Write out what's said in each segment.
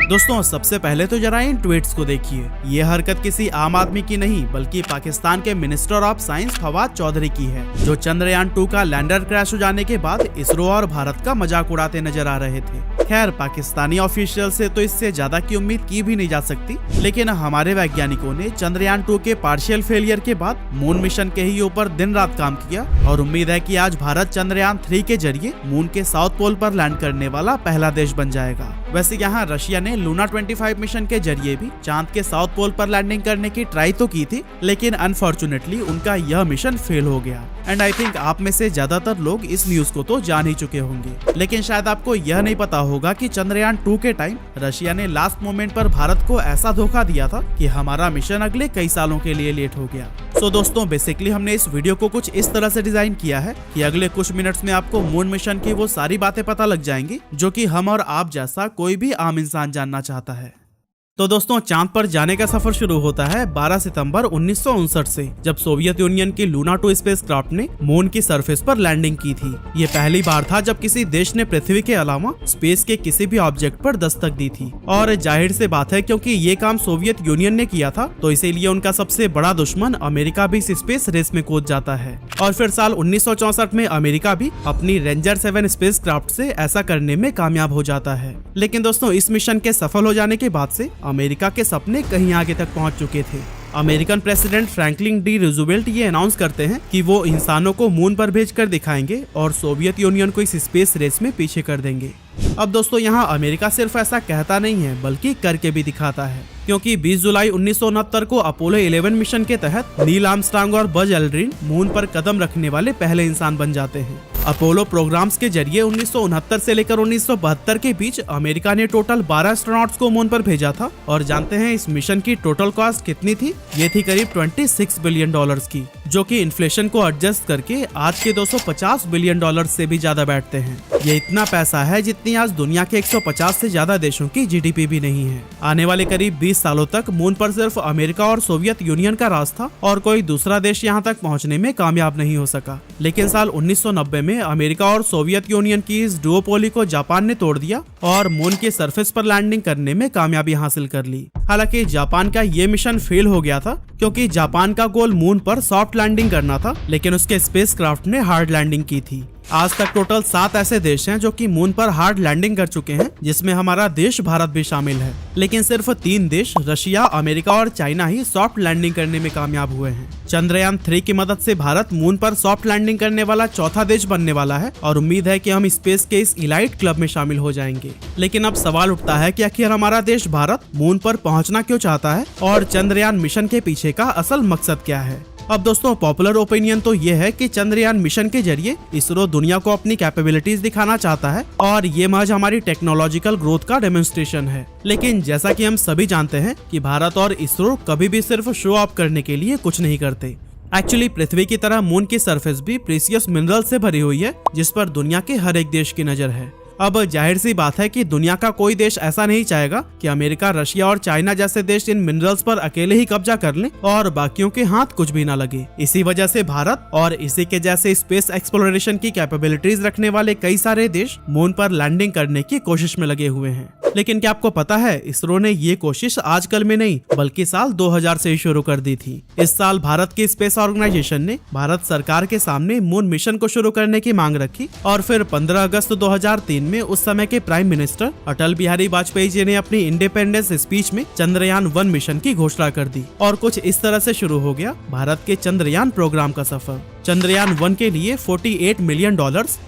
दोस्तों सबसे पहले तो जरा इन ट्वीट्स को देखिए। ये हरकत किसी आम आदमी की नहीं बल्कि पाकिस्तान के minister of science Fawad Chaudhry की है, जो चंद्रयान 2 का लैंडर क्रैश हो जाने के बाद इसरो और भारत का मजाक उड़ाते नजर आ रहे थे। खैर पाकिस्तानी ऑफिशियल से तो इससे ज्यादा की उम्मीद की भी नहीं जा सकती, लेकिन हमारे वैज्ञानिकों ने चंद्रयान 2 के पार्शियल फेलियर के बाद मून मिशन के ही ऊपर दिन रात काम किया और उम्मीद है कि आज भारत चंद्रयान 3 के जरिए मून के साउथ पोल पर लैंड करने वाला पहला देश बन जाएगा। वैसे यहाँ रशिया ने लूना 25 मिशन के जरिए भी चांद के साउथ पोल पर लैंडिंग करने की ट्राई तो की थी, लेकिन अनफॉर्चुनेटली उनका यह मिशन फेल हो गया। एंड आई थिंक आप में से ज्यादातर लोग इस न्यूज को तो जान ही चुके होंगे, लेकिन शायद आपको यह नहीं पता होगा कि चंद्रयान 2 के टाइम रशिया ने लास्ट मोमेंट पर भारत को ऐसा धोखा दिया था कि हमारा मिशन अगले कई सालों के लिए लेट हो गया। सो दोस्तों बेसिकली हमने इस वीडियो को कुछ इस तरह से डिजाइन किया है कि अगले कुछ मिनट्स में आपको मून मिशन की वो सारी बातें पता लग जाएंगी जो कि हम और आप जैसा कोई भी आम इंसान जानना चाहता है। तो दोस्तों चांद पर जाने का सफर शुरू होता है 12 सितंबर 1959 से, जब सोवियत यूनियन की लूना 2 स्पेसक्राफ्ट ने मून की सरफेस पर लैंडिंग की थी। ये पहली बार था जब किसी देश ने पृथ्वी के अलावा स्पेस के किसी भी ऑब्जेक्ट पर दस्तक दी थी। और जाहिर सी बात है क्योंकि ये काम सोवियत यूनियन ने किया था तो इसीलिए उनका सबसे बड़ा दुश्मन अमेरिका भी इस स्पेस रेस में कूद जाता है। और फिर साल 1964 में अमेरिका भी अपनी रेंजर 7 स्पेसक्राफ्ट से ऐसा करने में कामयाब हो जाता है। लेकिन दोस्तों इस मिशन के सफल हो जाने के बाद से अमेरिका के सपने कहीं आगे तक पहुंच चुके थे। American president Franklin D Roosevelt ये अनाउंस करते हैं कि वो इंसानों को मून पर भेजकर दिखाएंगे और सोवियत यूनियन को इस स्पेस रेस में पीछे कर देंगे। अब दोस्तों यहाँ अमेरिका सिर्फ ऐसा कहता नहीं है बल्कि करके भी दिखाता है, क्योंकि 20 जुलाई 1969 को अपोलो 11 मिशन के तहत नील आर्मस्ट्रांग और बज एल्ड्रिन मून पर कदम रखने वाले पहले इंसान बन जाते हैं। अपोलो प्रोग्राम्स के जरिए 1969 से लेकर 1972 के बीच अमेरिका ने टोटल 12 एस्ट्रोनॉट्स को मून पर भेजा था। और जानते हैं इस मिशन की टोटल कॉस्ट कितनी थी? ये थी करीब $26 बिलियन की, जो कि इन्फ्लेशन को एडजस्ट करके आज के $250 बिलियन से भी ज्यादा बैठते हैं। ये इतना पैसा है जितनी आज दुनिया के 150 से ज्यादा देशों की जीडीपी भी नहीं है। आने वाले करीब 20 सालों तक मून पर सिर्फ अमेरिका और सोवियत यूनियन का राज था और कोई दूसरा देश यहाँ तक पहुँचने में कामयाब नहीं हो सका। लेकिन साल 1990 में अमेरिका और सोवियत यूनियन की इस डुओपोली को जापान ने तोड़ दिया और मून के सरफेस पर लैंडिंग करने में कामयाबी हासिल कर ली। हालांकि जापान का ये मिशन फेल हो गया था क्योंकि जापान का गोल मून पर सॉफ्ट लैंडिंग करना था, लेकिन उसके स्पेसक्राफ्ट ने हार्ड लैंडिंग की थी। आज तक टोटल 7 ऐसे देश हैं जो कि मून पर हार्ड लैंडिंग कर चुके हैं, जिसमें हमारा देश भारत भी शामिल है। लेकिन सिर्फ 3 देश रशिया, अमेरिका और चाइना ही सॉफ्ट लैंडिंग करने में कामयाब हुए हैं। चंद्रयान 3 की मदद से भारत मून पर सॉफ्ट लैंडिंग करने वाला चौथा देश बनने वाला है और उम्मीद है कि हम स्पेस के इस इलाइट क्लब में शामिल हो जाएंगे। लेकिन अब सवाल उठता है कि आखिर हमारा देश भारत मून पर पहुंचना क्यों चाहता है और चंद्रयान मिशन के पीछे का असल मकसद क्या है? अब दोस्तों पॉपुलर ओपिनियन तो ये है कि चंद्रयान मिशन के जरिए इसरो दुनिया को अपनी कैपेबिलिटीज दिखाना चाहता है और ये महज हमारी टेक्नोलॉजिकल ग्रोथ का डेमोन्स्ट्रेशन है। लेकिन जैसा कि हम सभी जानते हैं कि भारत और इसरो कभी भी सिर्फ शो ऑफ करने के लिए कुछ नहीं करते। एक्चुअली पृथ्वी की तरह मून की सरफेस भी प्रीसियस मिनरल से भरी हुई है, जिस पर दुनिया के हर एक देश की नजर है। अब जाहिर सी बात है कि दुनिया का कोई देश ऐसा नहीं चाहेगा कि अमेरिका, रशिया और चाइना जैसे देश इन मिनरल्स पर अकेले ही कब्जा कर लें और बाकियों के हाथ कुछ भी ना लगे। इसी वजह से भारत और इसी के जैसे स्पेस एक्सप्लोरेशन की कैपेबिलिटीज रखने वाले कई सारे देश मून पर लैंडिंग करने की कोशिश में लगे हुए हैं। लेकिन क्या आपको पता है इसरो ने ये कोशिश आजकल में नहीं बल्कि साल 2000 से ही शुरू कर दी थी। इस साल भारत की स्पेस ऑर्गेनाइजेशन ने भारत सरकार के सामने मून मिशन को शुरू करने की मांग रखी और फिर 15 अगस्त 2003 में उस समय के प्राइम मिनिस्टर अटल बिहारी वाजपेयी जी ने अपनी इंडिपेंडेंस स्पीच में चंद्रयान 1 मिशन की घोषणा कर दी और कुछ इस तरह से शुरू हो गया भारत के चंद्रयान प्रोग्राम का सफर। चंद्रयान 1 के लिए $48 मिलियन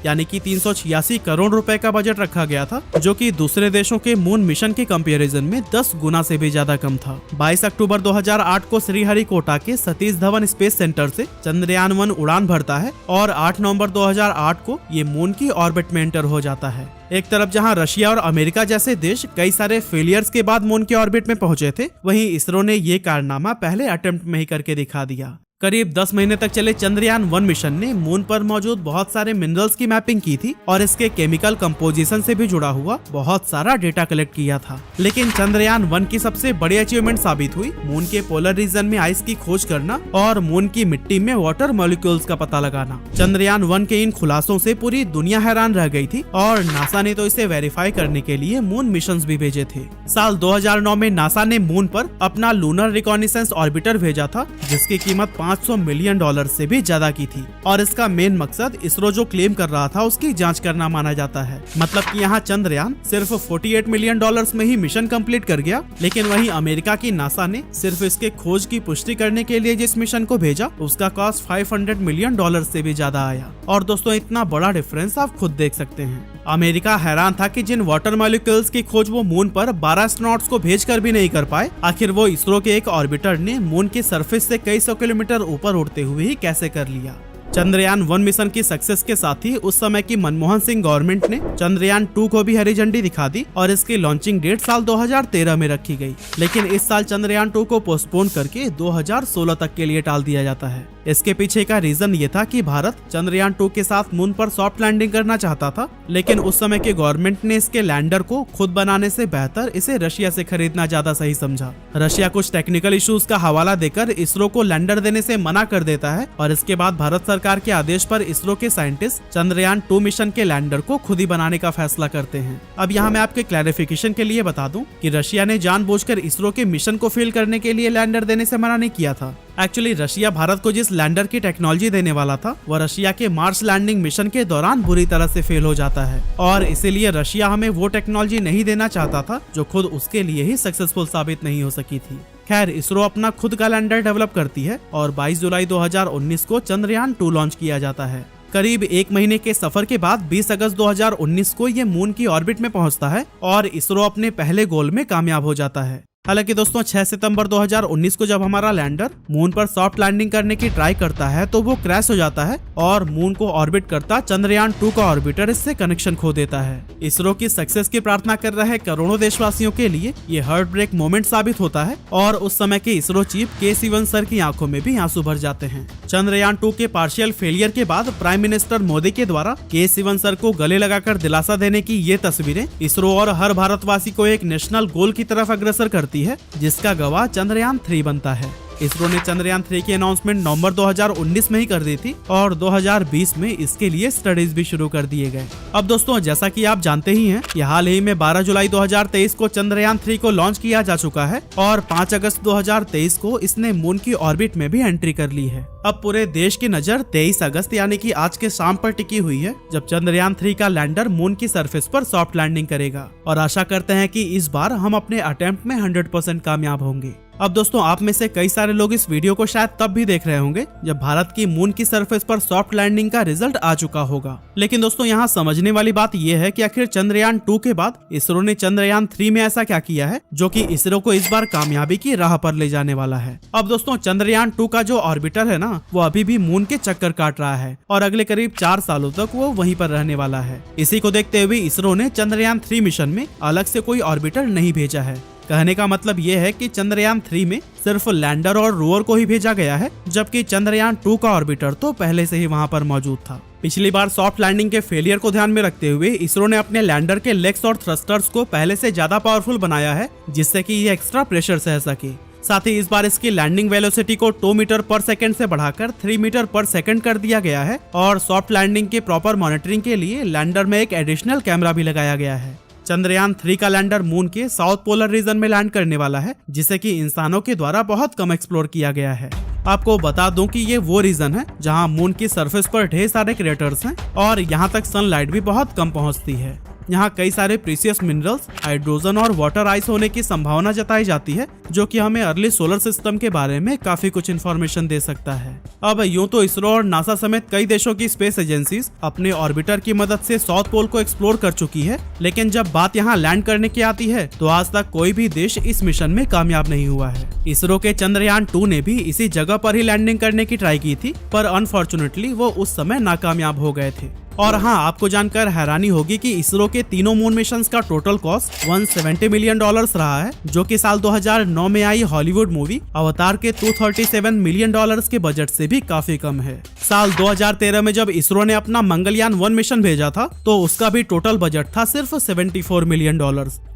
यानी कि 386 करोड़ रुपए का बजट रखा गया था, जो कि दूसरे देशों के मून मिशन के कंपैरिजन में 10 गुना से भी ज्यादा कम था। 22 अक्टूबर 2008 को श्रीहरिकोटा के सतीश धवन स्पेस सेंटर से चंद्रयान 1 उड़ान भरता है और 8 नवंबर 2008 को ये मून की ऑर्बिट में एंटर हो जाता है। एक तरफ जहां रशिया और अमेरिका जैसे देश कई सारे फेलियर्स के बाद मून के ऑर्बिट में पहुंचे थे, वहीं इसरो ने ये कारनामा पहले अटेम्प्ट में ही करके दिखा दिया। करीब 10 महीने तक चले चंद्रयान 1 मिशन ने मून पर मौजूद बहुत सारे मिनरल्स की मैपिंग की थी और इसके केमिकल कंपोजिशन से भी जुड़ा हुआ बहुत सारा डेटा कलेक्ट किया था। लेकिन चंद्रयान 1 की सबसे बड़ी अचीवमेंट साबित हुई मून के पोलर रीजन में आइस की खोज करना और मून की मिट्टी में वाटर मॉलिक्यूल्स का पता लगाना। चंद्रयान 1 के इन खुलासों से पूरी दुनिया हैरान रह गई थी और नासा ने तो इसे वेरीफाई करने के लिए मून मिशंस भी भेजे थे। साल 2009 में नासा ने मून पर अपना लूनर रिकॉनिसेंस ऑर्बिटर भेजा था, जिसकी कीमत $500 मिलियन से भी ज्यादा की थी और इसका मेन मकसद इसरो जो क्लेम कर रहा था उसकी जांच करना माना जाता है। मतलब कि यहाँ चंद्रयान सिर्फ $48 मिलियन में ही मिशन कंप्लीट कर गया, लेकिन वहीं अमेरिका की नासा ने सिर्फ इसके खोज की पुष्टि करने के लिए जिस मिशन को भेजा उसका कॉस्ट $500 मिलियन से भी ज्यादा आया। और दोस्तों इतना बड़ा डिफरेंस आप खुद देख सकते हैं। अमेरिका हैरान था कि जिन वाटर मॉलिक्यूल्स की खोज वो मून पर 12 एस्ट्रोनॉट्स को भेजकर भी नहीं कर पाए, आखिर वो इसरो के एक ऑर्बिटर ने मून की सरफेस से कई सौ किलोमीटर ऊपर उड़ते हुए ही कैसे कर लिया। चंद्रयान 1 मिशन की सक्सेस के साथ ही उस समय की मनमोहन सिंह गवर्नमेंट ने चंद्रयान 2 को भी हरी झंडी दिखा दी और इसकी लॉन्चिंग डेट साल 2013 में रखी गई। लेकिन इस साल चंद्रयान 2 को पोस्टपोन करके 2016 तक के लिए टाल दिया जाता है। इसके पीछे का रीजन ये था कि भारत चंद्रयान 2 के साथ मून पर सॉफ्ट लैंडिंग करना चाहता था, लेकिन उस समय के गवर्नमेंट ने इसके लैंडर को खुद बनाने से बेहतर इसे रशिया से खरीदना ज्यादा सही समझा। रशिया कुछ टेक्निकल इश्यूज का हवाला देकर इसरो को लैंडर देने से मना कर देता है और इसके बाद भारत सरकार के आदेश पर इसरो के साइंटिस्ट चंद्रयान 2 मिशन के लैंडर को खुद ही बनाने का फैसला करते हैं। अब यहाँ मैं आपके क्लैरिफिकेशन के लिए बता दूं कि रशिया ने जानबूझकर इसरो के मिशन को फेल करने के लिए लैंडर देने से मना नहीं किया था। एक्चुअली रशिया भारत को जिस लैंडर की टेक्नोलॉजी देने वाला था वह रशिया के मार्स लैंडिंग मिशन के दौरान बुरी तरह से फेल हो जाता है और इसीलिए रशिया हमें वो टेक्नोलॉजी नहीं देना चाहता था जो खुद उसके लिए ही सक्सेसफुल साबित नहीं हो सकी थी। खैर, इसरो अपना खुद का लैंडर डेवलप करती है और 22 जुलाई 2019 को चंद्रयान 2 लॉन्च किया जाता है। करीब 1 महीने के सफर के बाद 20 अगस्त 2019 को ये मून की ऑर्बिट में पहुंचता है और इसरो अपने पहले गोल में कामयाब हो जाता है। हालांकि दोस्तों 6 सितंबर 2019 को जब हमारा लैंडर मून पर सॉफ्ट लैंडिंग करने की ट्राई करता है तो वो क्रैश हो जाता है और मून को ऑर्बिट करता चंद्रयान 2 का ऑर्बिटर इससे कनेक्शन खो देता है। इसरो की सक्सेस की प्रार्थना कर रहे करोड़ों देशवासियों के लिए ये हार्ट ब्रेक मोमेंट साबित होता है और उस समय के इसरो चीफ के सिवन सर की आंखों में भी आंसू भर जाते हैं। चंद्रयान 2 के पार्शियल फेलियर के बाद प्राइम मिनिस्टर मोदी के द्वारा के सिवन सर को गले लगाकर दिलासा देने की ये तस्वीरें इसरो और हर भारतवासी को एक नेशनल गोल की तरफ अग्रसर करती है, जिसका गवाह चंद्रयान 3 बनता है। इसरो ने चंद्रयान 3 की अनाउंसमेंट नवंबर 2019 में ही कर दी थी और 2020 में इसके लिए स्टडीज भी शुरू कर दिए गए। अब दोस्तों जैसा कि आप जानते ही हैं कि हाल ही में 12 जुलाई 2023 को चंद्रयान 3 को लॉन्च किया जा चुका है और 5 अगस्त 2023 को इसने मून की ऑर्बिट में भी एंट्री कर ली है। अब पूरे देश की नजर 23 अगस्त यानी कि आज के शाम पर टिकी हुई है जब चंद्रयान 3 का लैंडर मून की सरफेस पर सॉफ्ट लैंडिंग करेगा और आशा करते हैं कि इस बार हम अपने अटेम्प्ट में 100% कामयाब होंगे। अब दोस्तों आप में से कई सारे लोग इस वीडियो को शायद तब भी देख रहे होंगे जब भारत की मून की सरफेस पर सॉफ्ट लैंडिंग का रिजल्ट आ चुका होगा। लेकिन दोस्तों यहाँ समझने वाली बात यह है कि आखिर चंद्रयान 2 के बाद इसरो ने चंद्रयान 3 में ऐसा क्या किया है जो कि इसरो को इस बार कामयाबी की राह पर ले जाने वाला है। अब दोस्तों चंद्रयान 2 का जो ऑर्बिटर है ना वो अभी भी मून के चक्कर काट रहा है और अगले करीब 4 सालों तक वो वहीं पर रहने वाला है। इसी को देखते हुए इसरो ने चंद्रयान 3 मिशन में अलग से कोई ऑर्बिटर नहीं भेजा है। कहने का मतलब ये है कि चंद्रयान 3 में सिर्फ लैंडर और रोवर को ही भेजा गया है, जबकि चंद्रयान 2 का ऑर्बिटर तो पहले से ही वहां पर मौजूद था। पिछली बार सॉफ्ट लैंडिंग के फेलियर को ध्यान में रखते हुए इसरो ने अपने लैंडर के लेग्स और थ्रस्टर्स को पहले से ज्यादा पावरफुल बनाया है जिससे कि ये एक्स्ट्रा प्रेशर सह सके। साथ ही इस बार इसकी लैंडिंग वेलोसिटी को 2 मीटर पर सेकंड से बढ़ाकर 3 मीटर पर सेकंड कर दिया गया है और सॉफ्ट लैंडिंग के प्रॉपर मॉनिटरिंग के लिए लैंडर में एक एडिशनल कैमरा भी लगाया गया है। चंद्रयान 3 का लैंडर मून के साउथ पोलर रीजन में लैंड करने वाला है जिसे कि इंसानों के द्वारा बहुत कम एक्सप्लोर किया गया है। आपको बता दूं कि ये वो रीजन है जहां मून की सरफेस पर ढेर सारे क्रेटर्स हैं और यहां तक सनलाइट भी बहुत कम पहुंचती है। यहाँ कई सारे प्रीसियस मिनरल्स, हाइड्रोजन और वाटर आइस होने की संभावना जताई जाती है जो कि हमें अर्ली सोलर सिस्टम के बारे में काफी कुछ इन्फॉर्मेशन दे सकता है। अब यूं तो इसरो और नासा समेत कई देशों की स्पेस एजेंसीज अपने ऑर्बिटर की मदद से साउथ पोल को एक्सप्लोर कर चुकी है, लेकिन जब बात यहाँ लैंड करने की आती है तो आज तक कोई भी देश इस मिशन में कामयाब नहीं हुआ है। इसरो के चंद्रयान 2 ने भी इसी जगह पर ही लैंडिंग करने की ट्राई की थी, पर अनफॉर्चुनेटली वो उस समय नाकामयाब हो गए थे। और हाँ, आपको जानकर हैरानी होगी कि इसरो के तीनों मून मिशन का टोटल कॉस्ट $170 मिलियन रहा है, जो कि साल 2009 में आई हॉलीवुड मूवी अवतार के $237 मिलियन के बजट से भी काफी कम है। साल 2013 में जब इसरो ने अपना मंगलयान 1 मिशन भेजा था तो उसका भी टोटल बजट था सिर्फ $74 मिलियन।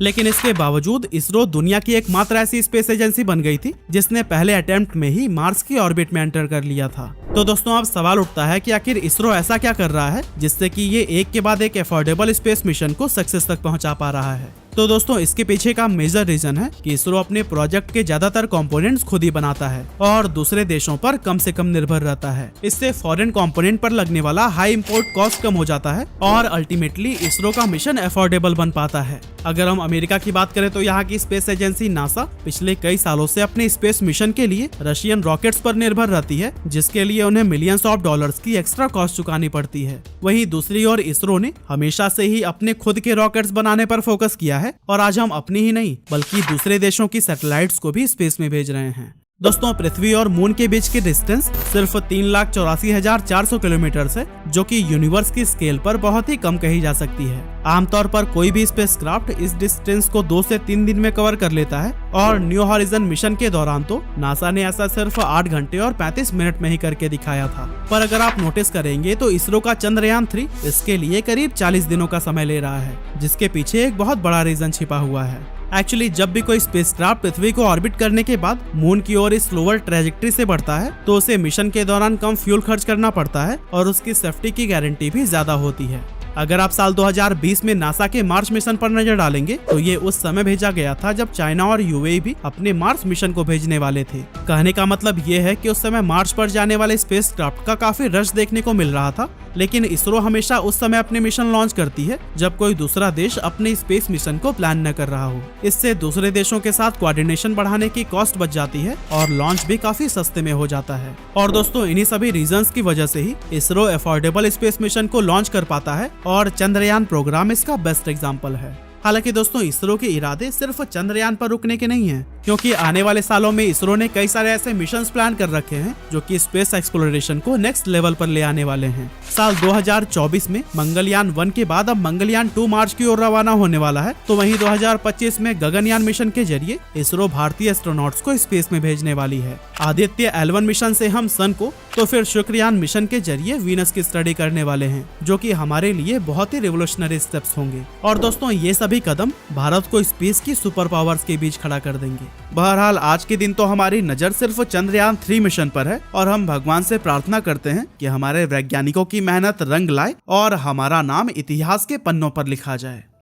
लेकिन इसके बावजूद इसरो दुनिया की एकमात्र ऐसी स्पेस एजेंसी बन गई थी जिसने पहले अटेम्प्ट में ही मार्स की ऑर्बिट में एंटर कर लिया था। तो दोस्तों, अब सवाल उठता है कि आखिर इसरो ऐसा क्या कर रहा है जिससे कि ये एक के बाद एक अफोर्डेबल स्पेस मिशन को सक्सेस तक पहुंचा पा रहा है। तो दोस्तों, इसके पीछे का मेजर रीजन है कि इसरो अपने प्रोजेक्ट के ज्यादातर कंपोनेंट्स खुद ही बनाता है और दूसरे देशों पर कम से कम निर्भर रहता है। इससे फॉरेन कंपोनेंट पर लगने वाला हाई इंपोर्ट कॉस्ट कम हो जाता है और अल्टीमेटली इसरो का मिशन अफोर्डेबल बन पाता है। अगर हम अमेरिका की बात करें तो यहाँ की स्पेस एजेंसी नासा पिछले कई सालों से अपने स्पेस मिशन के लिए रशियन रॉकेट्स पर निर्भर रहती है, जिसके लिए उन्हें मिलियंस ऑफ डॉलर्स की एक्स्ट्रा कॉस्ट चुकानी पड़ती है। वहीं दूसरी ओर इसरो ने हमेशा से ही अपने खुद के रॉकेट्स बनाने पर फोकस किया है और आज हम अपनी ही नहीं बल्कि दूसरे देशों की सैटेलाइट्स को भी स्पेस में भेज रहे हैं। दोस्तों, पृथ्वी और मून के बीच की डिस्टेंस सिर्फ 3,84,400 किलोमीटर है, जो कि यूनिवर्स की स्केल पर बहुत ही कम कही जा सकती है। आमतौर पर कोई भी स्पेसक्राफ्ट इस डिस्टेंस को 2 से 3 दिन में कवर कर लेता है और न्यू हॉरिजन मिशन के दौरान तो नासा ने ऐसा सिर्फ 8 घंटे और 35 मिनट में ही करके दिखाया था। पर अगर आप नोटिस करेंगे तो इसरो का चंद्रयान 3 इसके लिए करीब 40 दिनों का समय ले रहा है, जिसके पीछे एक बहुत बड़ा रीजन छिपा हुआ है। एक्चुअली जब भी कोई स्पेसक्राफ्ट पृथ्वी को ऑर्बिट करने के बाद मून की ओर इस स्लोअर ट्रेजेक्ट्री से बढ़ता है तो उसे मिशन के दौरान कम फ्यूल खर्च करना पड़ता है और उसकी सेफ्टी की गारंटी भी ज्यादा होती है। अगर आप साल 2020 में नासा के मार्स मिशन पर नजर डालेंगे तो ये उस समय भेजा गया था जब चाइना और यूएई भी अपने मार्स मिशन को भेजने वाले थे। कहने का मतलब ये है कि उस समय मार्स पर जाने वाले स्पेसक्राफ्ट का काफी रश देखने को मिल रहा था, लेकिन इसरो हमेशा उस समय अपने मिशन लॉन्च करती है जब कोई दूसरा देश अपने स्पेस मिशन को प्लान न कर रहा हो। इससे दूसरे देशों के साथ कोऑर्डिनेशन बढ़ाने की कॉस्ट बच जाती है और लॉन्च भी काफी सस्ते में हो जाता है। और दोस्तों, इन्हीं सभी रीजंस की वजह से ही इसरो अफोर्डेबल स्पेस मिशन को लॉन्च कर पाता है और चंद्रयान प्रोग्राम इसका बेस्ट एग्जाम्पल है। हालांकि दोस्तों, इसरो के इरादे सिर्फ चंद्रयान पर रुकने के नहीं हैं, क्योंकि आने वाले सालों में इसरो ने कई सारे ऐसे मिशंस प्लान कर रखे हैं जो कि स्पेस एक्सप्लोरेशन को नेक्स्ट लेवल पर ले आने वाले हैं। साल 2024 में मंगलयान 1 के बाद अब मंगलयान 2 मार्च की ओर रवाना होने वाला है, तो वहीं 2025 में गगनयान मिशन के जरिए इसरो भारतीय एस्ट्रोनॉट्स को स्पेस में भेजने वाली है। आदित्य L1 मिशन से हम सन को, तो फिर शुक्रयान मिशन के जरिए वीनस की स्टडी करने वाले हैं, जो कि हमारे लिए बहुत ही रिवोल्यूशनरी स्टेप्स होंगे। और दोस्तों, ये सभी कदम भारत को स्पेस की सुपर पावर्स के बीच खड़ा कर देंगे। बहरहाल आज के दिन तो हमारी नजर सिर्फ चंद्रयान 3 मिशन पर है और हम भगवान से प्रार्थना करते हैं कि हमारे वैज्ञानिकों की मेहनत रंग लाए और हमारा नाम इतिहास के पन्नों पर लिखा जाए।